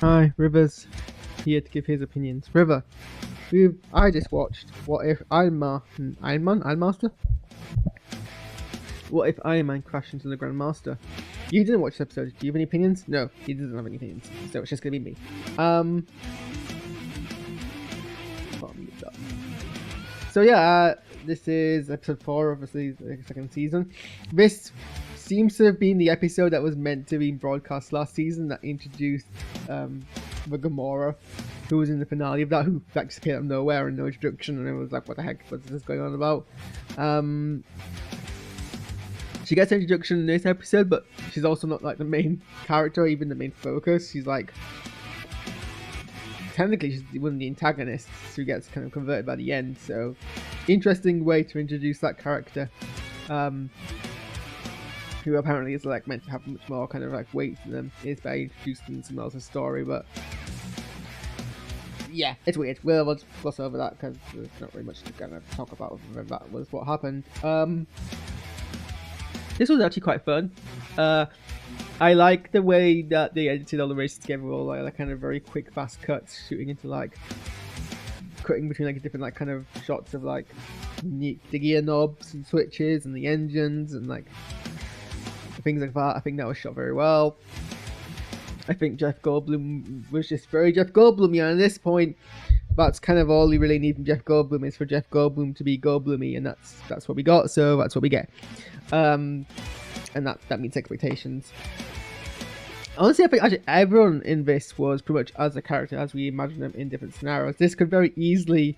Hi, River's here to give his opinions. River, I just watched What If Ironmaster? What if Iron Man crashed into the Grandmaster? You didn't watch this episode. Do you have any opinions? No, he doesn't have any opinions. So it's just gonna be me. So yeah, this is episode 4, obviously the second season. This seems to have been the episode that was meant to be broadcast last season that introduced the Gamora, who was in the finale of that, who just appeared out of nowhere and no introduction, and it was like, what the heck was this going on about? She gets an introduction in this episode, but she's also not like the main character, or even the main focus. She's like, technically she's one of the antagonists who gets kind of converted by the end. So interesting way to introduce that character, who apparently is like meant to have much more kind of like weight to them, is by introducing someone else's story. But yeah, it's weird. We'll just gloss over that because there's not really much to kind of talk about. That was what happened. This was actually quite fun. I like the way that they edited all the races together, all like kind of very quick, fast cuts, shooting into like cutting between like different like kind of shots of like the gear knobs and switches and the engines and like things like that. I think that was shot very well. I think Jeff Goldblum was just very Jeff Goldblum. Yeah, at this point, that's kind of all you really need from Jeff Goldblum, is for Jeff Goldblum to be Goldblumy, and that's what we got. So that's what we get. And that meets expectations. Honestly, I think actually everyone in this was pretty much as a character as we imagine them in different scenarios. This could very easily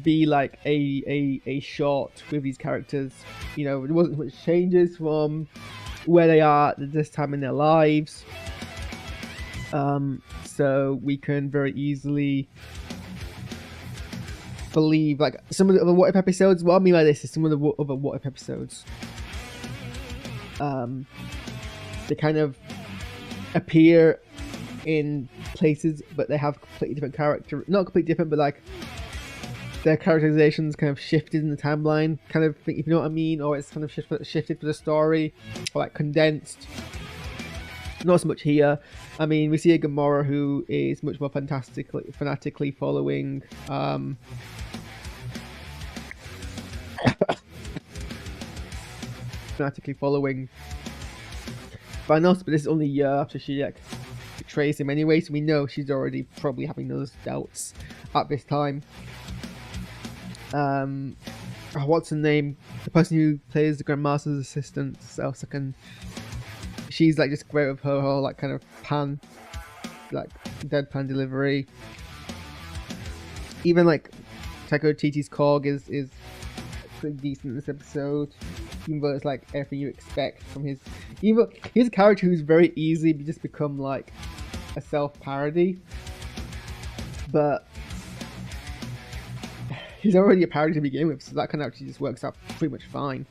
be like a short with these characters. You know, there wasn't much changes from where they are at this time in their lives. So we can very easily believe like some of the other What If episodes. What I mean by this is some of the other What If episodes. They kind of appear in places, but they have completely different character. Not completely different, but like their characterizations kind of shifted in the timeline. Kind of, if you know what I mean, or it's kind of shifted for the story, or like condensed. Not so much here. I mean, we see a Gamora who is much more fanatically following Thanos, but this is only a year after she like betrays him anyway, so we know she's already probably having those doubts at this time. What's her name? The person who plays the Grandmaster's assistant, she's like just great with her whole like kind of deadpan delivery. Even like Taika Waititi's Korg is pretty decent in this episode, even though it's like everything you expect from his. Even he's a character who's very easily just become like a self-parody, but he's already a parody to begin with, so that kind of actually just works out pretty much fine.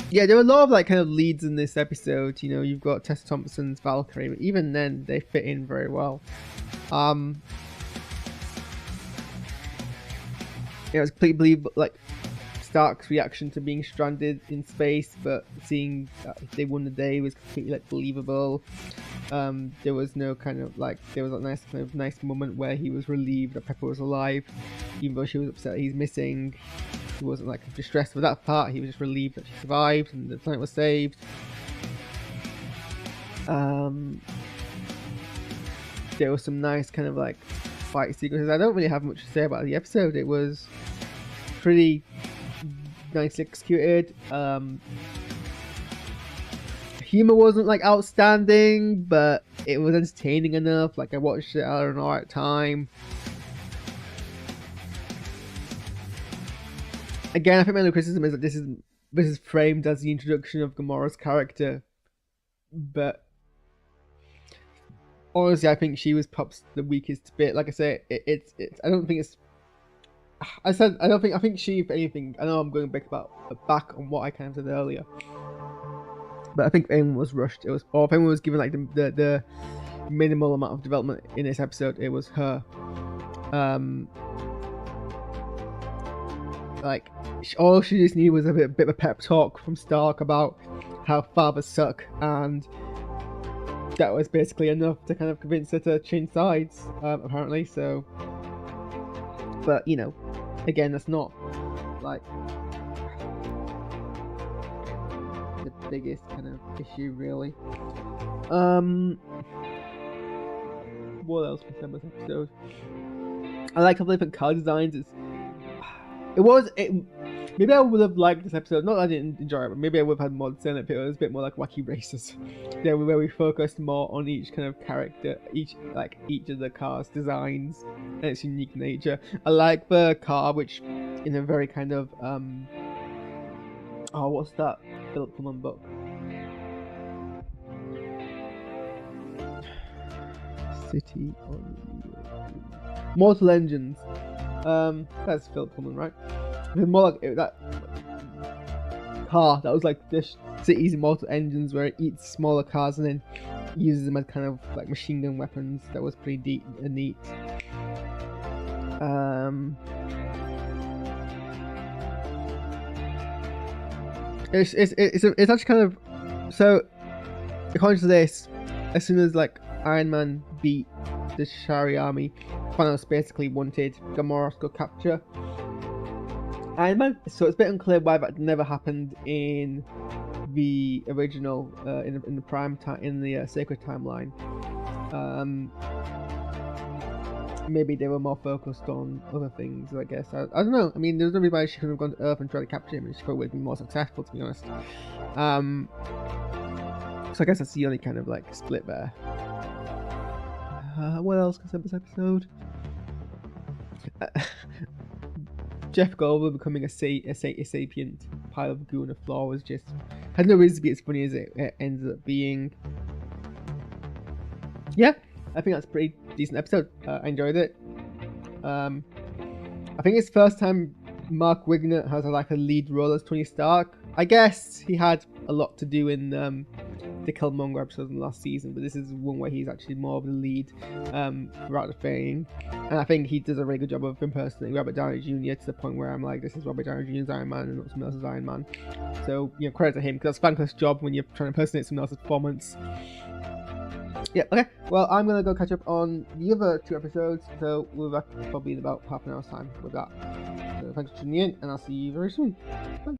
Yeah, there were a lot of like kind of leads in this episode. You know, you've got Tessa Thompson's Valkyrie, but even then they fit in very well. It was completely believable, like Stark's reaction to being stranded in space, but seeing that they won the day was completely like believable. There was no kind of like, there was a nice moment where he was relieved that Pepper was alive, even though she was upset he's missing. He wasn't like distressed with that part. He was just relieved that she survived and the planet was saved. There was some nice kind of like fight sequences. I don't really have much to say about the episode. It was pretty nicely executed. Humor wasn't like outstanding, but it was entertaining enough. Like I watched it at an alright time. Again, I think my only criticism is that this is framed as the introduction of Gamora's character, but honestly, I think she was perhaps the weakest bit. Like I say, it's I don't think it's. I think she, if anything, I know I'm going back on what I kind of said earlier, but I think if anyone was rushed, or if anyone was given like the minimal amount of development in this episode, it was her. Like all she just needed was a bit of a pep talk from Stark about how fathers suck, and that was basically enough to kind of convince her to change sides, apparently. So, but you know, again, that's not like the biggest kind of issue, really. What else was said in this episode? I like how the different car designs. Maybe I would have liked this episode. Not that I didn't enjoy it, but maybe I would have had more to it. It was a bit more like Wacky Races, where we focused more on each kind of character, each of the cars' designs and its unique nature. I like the car, which in a very kind of what's that Philip Pullman book? City on Mortal Engines. That's Philip Pullman, right? It's more like that car that was like this City's Mortal Engines, where it eats smaller cars and then uses them as kind of like machine gun weapons. That was pretty neat. It's actually kind of, so according to this, as soon as like Iron Man beat the Shari army, Thanos basically wanted Gamora to go capture Iron Man. So it's a bit unclear why that never happened in the original, in the prime time, in the sacred timeline. Maybe they were more focused on other things, I guess. I don't know. I mean, there's no reason why she could have gone to Earth and tried to capture him, and she probably would have been more successful, to be honest. So I guess that's the only kind of like split there. What else can I say this episode? Jeff Goldblum becoming a sapient pile of goo on the floor was just, had no reason to be as funny as it ends up being. Yeah, I think that's a pretty decent episode. I enjoyed it. I think it's the first time Mark Wigner has like a lead role as Tony Stark. I guess he had a lot to do in the Killmonger episode in the last season, but this is one where he's actually more of the lead throughout the thing, and I think he does a really good job of impersonating Robert Downey Jr. to the point where I'm like, this is Robert Downey Jr.'s Iron Man and not someone else's Iron Man. So, you know, credit to him, because that's a thankless job when you're trying to impersonate someone else's performance. Yeah, okay, well, I'm going to go catch up on the other 2 episodes, so we'll be back probably in about half an hour's time with that. So thanks for tuning in, and I'll see you very soon. Bye.